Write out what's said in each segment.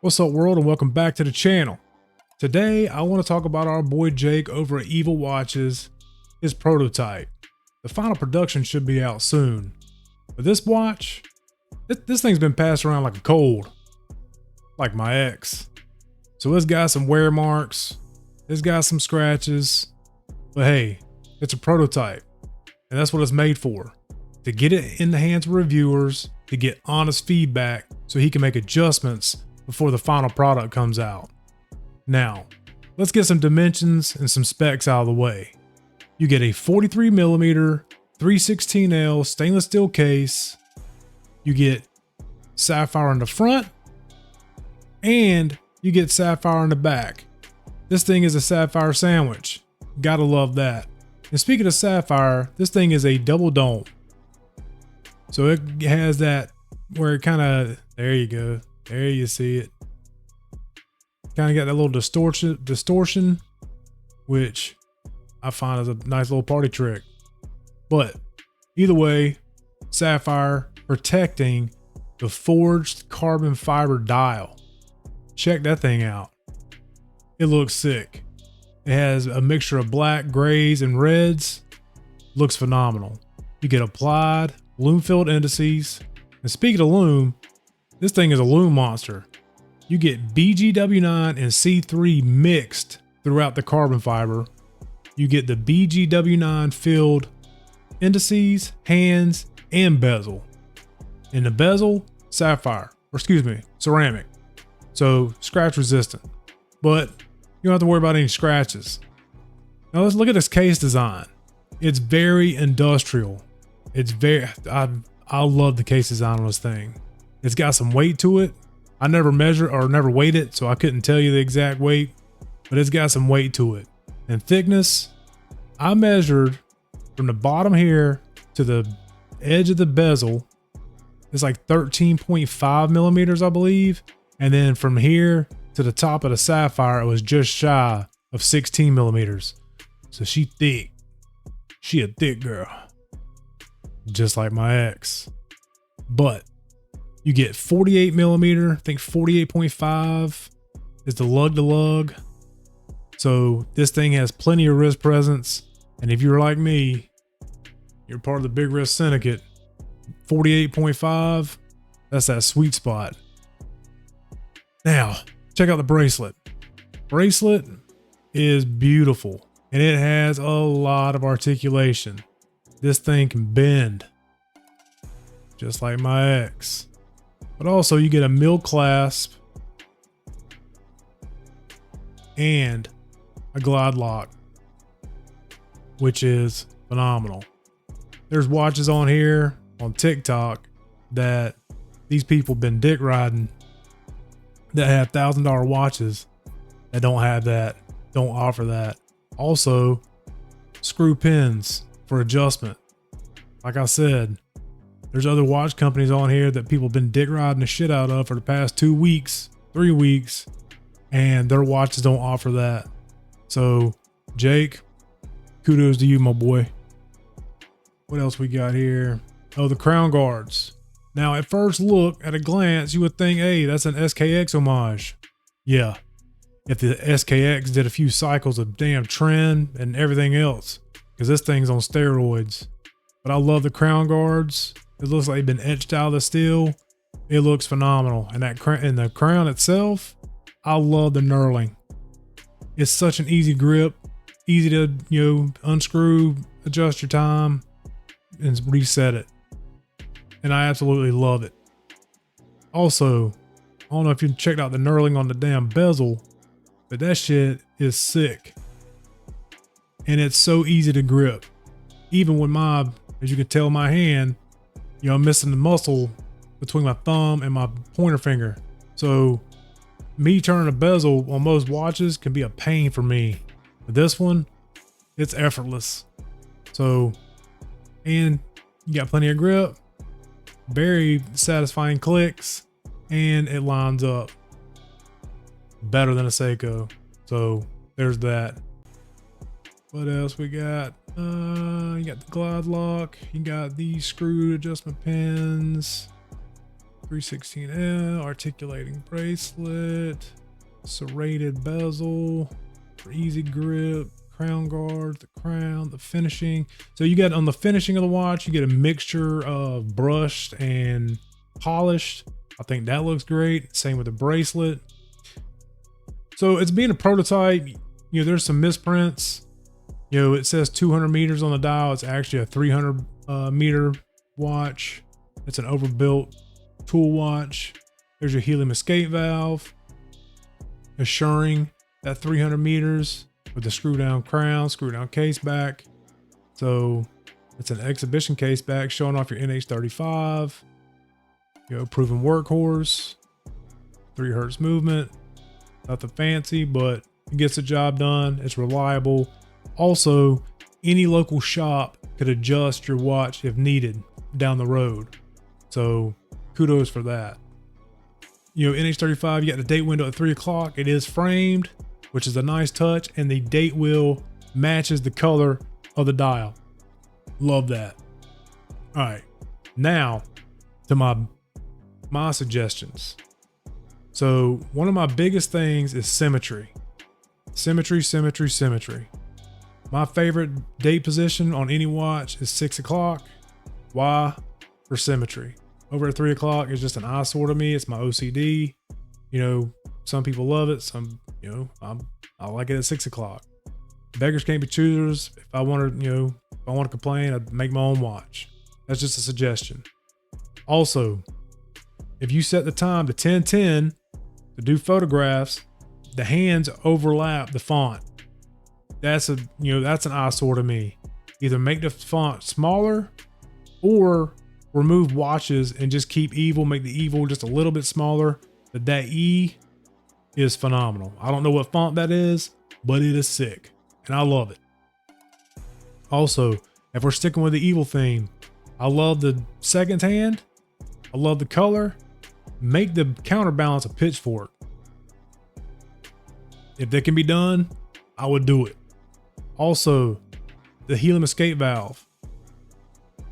What's up world, and welcome back to the channel. Today I want to talk about our boy Jake over at EVILLE Watches, his prototype. The final production should be out soon. But this watch, this thing's been passed around like a cold. Like my ex. So it's got some wear marks, it's got some scratches, but hey, it's a prototype. And that's what it's made for. To get it in the hands of reviewers, to get honest feedback so he can make adjustments before the final product comes out. Now, let's get some dimensions and some specs out of the way. You get a 43mm 316L stainless steel case. You get Sapphire in the front, and you get Sapphire in the back. This thing is a Sapphire sandwich. Gotta love that. And speaking of Sapphire, this thing is a double dome. So it has that where it kind of, there you go. There you see it. Kind of got that little distortion, which I find is a nice little party trick. But either way, Sapphire protecting the forged carbon fiber dial. Check that thing out. It looks sick. It has a mixture of black, grays, and reds. Looks phenomenal. You get applied lume filled indices. And speaking of lume, this thing is a lume monster. You get BGW9 and C3 mixed throughout the carbon fiber. You get the BGW9 filled indices, hands, and bezel. And the bezel, sapphire, or excuse me, ceramic. So scratch resistant, but you don't have to worry about any scratches. Now let's look at this case design. It's very industrial. It's very, I love the case design on this thing. It's got some weight to it. I never measured or never weighed it, so I couldn't tell you the exact weight, but it's got some weight to it. And thickness, I measured from the bottom here to the edge of the bezel. It's like 13.5 millimeters, I believe. And then from here to the top of the sapphire, it was just shy of 16 millimeters. So she thick. She a thick girl. Just like my ex. But you get 48 millimeter, I think 48.5 is the lug to lug. So this thing has plenty of wrist presence. And if you're like me, you're part of the big wrist syndicate, 48.5, that's that sweet spot. Now, check out the bracelet. Bracelet is beautiful and it has a lot of articulation. This thing can bend, just like my ex. But also you get a mill clasp and a glide lock, which is phenomenal. There's watches on here on TikTok that these people been dick riding that have $1,000 watches that don't have that, don't offer that. Also, screw pins for adjustment. Like I said, there's other watch companies on here that people have been dick riding the shit out of for the past 2 weeks, 3 weeks, and their watches don't offer that. So, Jake, kudos to you, my boy. What else we got here? Oh, the crown guards. Now, at first look, at a glance, you would think, hey, that's an SKX homage. Yeah, if the SKX did a few cycles of damn trend and everything else, because this thing's on steroids. But I love the crown guards. It looks like they've been etched out of the steel. It looks phenomenal. And the crown itself, I love the knurling. It's such an easy grip, easy to, unscrew, adjust your time, and reset it. And I absolutely love it. Also, I don't know if you checked out the knurling on the damn bezel, but that shit is sick. And it's so easy to grip. Even with my, as you can tell, my hand, I'm missing the muscle between my thumb and my pointer finger. So me turning a bezel on most watches can be a pain for me. But this one, it's effortless. So, and you got plenty of grip, very satisfying clicks, and it lines up better than a Seiko. So there's that. What else we got? You got the glide lock. You got these screw adjustment pins. 316L, articulating bracelet, serrated bezel for easy grip, crown guard, the crown, the finishing. So you got on the finishing of the watch, you get a mixture of brushed and polished. I think that looks great. Same with the bracelet. So it's being a prototype. You know, there's some misprints. You know, it says 200 meters on the dial. It's actually a 300 meter watch. It's an overbuilt tool watch. There's your helium escape valve, assuring that 300 meters with the screw down crown, screw down case back. So it's an exhibition case back showing off your NH35. You know, proven workhorse, 3 hertz movement. Nothing fancy, but it gets the job done. It's reliable. Also, any local shop could adjust your watch if needed down the road. So kudos for that. You know, NH35, you got the date window at 3 o'clock. It is framed, which is a nice touch, and the date wheel matches the color of the dial. Love that. All right, now to my suggestions. So one of my biggest things is symmetry. Symmetry. My favorite date position on any watch is 6 o'clock. Why? For symmetry. Over at 3 o'clock is just an eyesore to me. It's my OCD. You know, some people love it. Some, you know, I like it at 6 o'clock. Beggars can't be choosers. If I want to, you know, if I want to complain, I'd make my own watch. That's just a suggestion. Also, if you set the time to 10:10 to do photographs, the hands overlap the font. That's an eyesore to me. Either make the font smaller or remove watches and just keep EVILLE, make the EVILLE just a little bit smaller. But that E is phenomenal. I don't know what font that is, but it is sick and I love it. Also, if we're sticking with the EVILLE theme, I love the second hand. I love the color. Make the counterbalance a pitchfork. If that can be done, I would do it. Also, the helium escape valve.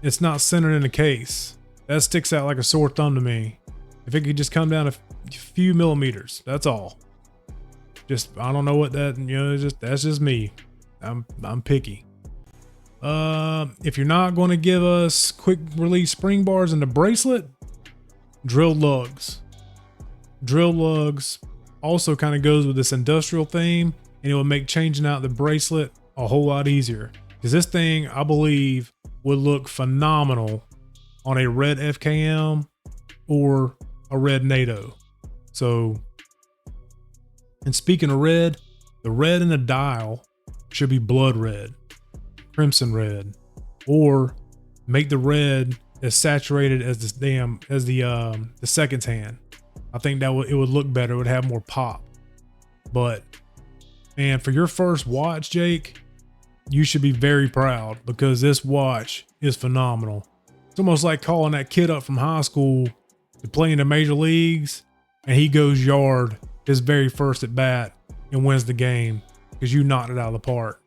It's not centered in the case. That sticks out like a sore thumb to me. If it could just come down a few millimeters, that's all. Just, I don't know what that, you know, that's just me. I'm picky. If you're not going to give us quick release spring bars in the bracelet, drilled lugs. Drilled lugs also kind of goes with this industrial theme, and it will make changing out the bracelet a whole lot easier. Because this thing, I believe, would look phenomenal on a red FKM or a red NATO. So, and speaking of red, the red in the dial should be blood red, crimson red, or make the red as saturated as the second hand. I think that it would look better. It would have more pop. But man, for your first watch, Jake, you should be very proud because this watch is phenomenal. It's almost like calling that kid up from high school to play in the major leagues and he goes yard his very first at bat and wins the game because you knocked it out of the park.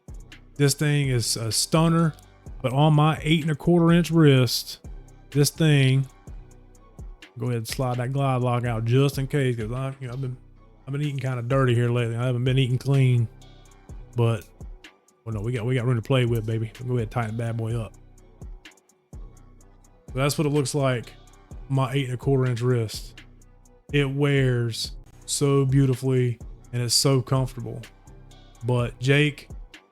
This thing is a stunner, but on my 8 1/4 inch wrist, this thing, go ahead and slide that glide lock out just in case, because I've been eating kind of dirty here lately. I haven't been eating clean, but well, no, we got room to play with, baby. Go ahead and tighten the bad boy up. So that's what it looks like on my 8 1/4 inch wrist. It wears so beautifully and it's so comfortable. But Jake,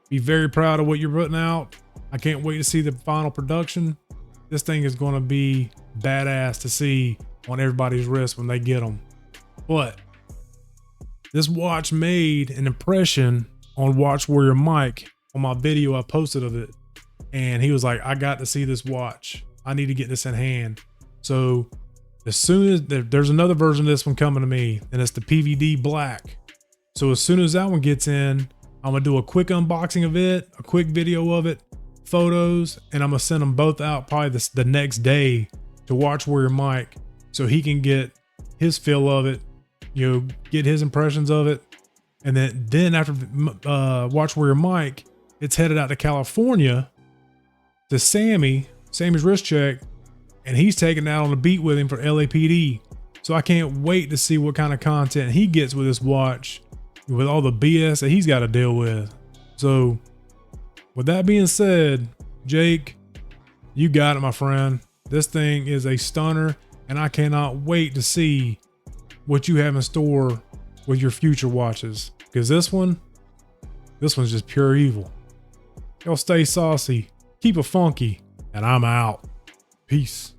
be very proud of what you're putting out. I can't wait to see the final production. This thing is going to be badass to see on everybody's wrist when they get them. But this watch made an impression on Watch Warrior Mike on my video I posted of it. And he was like, I got to see this watch. I need to get this in hand. So as soon as there's another version of this one coming to me, and it's the PVD black. So as soon as that one gets in, I'm gonna do a quick unboxing of it, a quick video of it, photos, and I'm gonna send them both out probably the next day to Watch Warrior Mike so he can get his feel of it, you know, get his impressions of it. And then after Watch Warrior Mike, it's headed out to California to Sammy's wrist check, and he's taking out on the beat with him for LAPD. So I can't wait to see what kind of content he gets with this watch, with all the BS that he's got to deal with. So with that being said, Jake, you got it, my friend. This thing is a stunner, and I cannot wait to see what you have in store with your future watches. Because this one's just pure evil. Y'all stay saucy, keep it funky, and I'm out. Peace.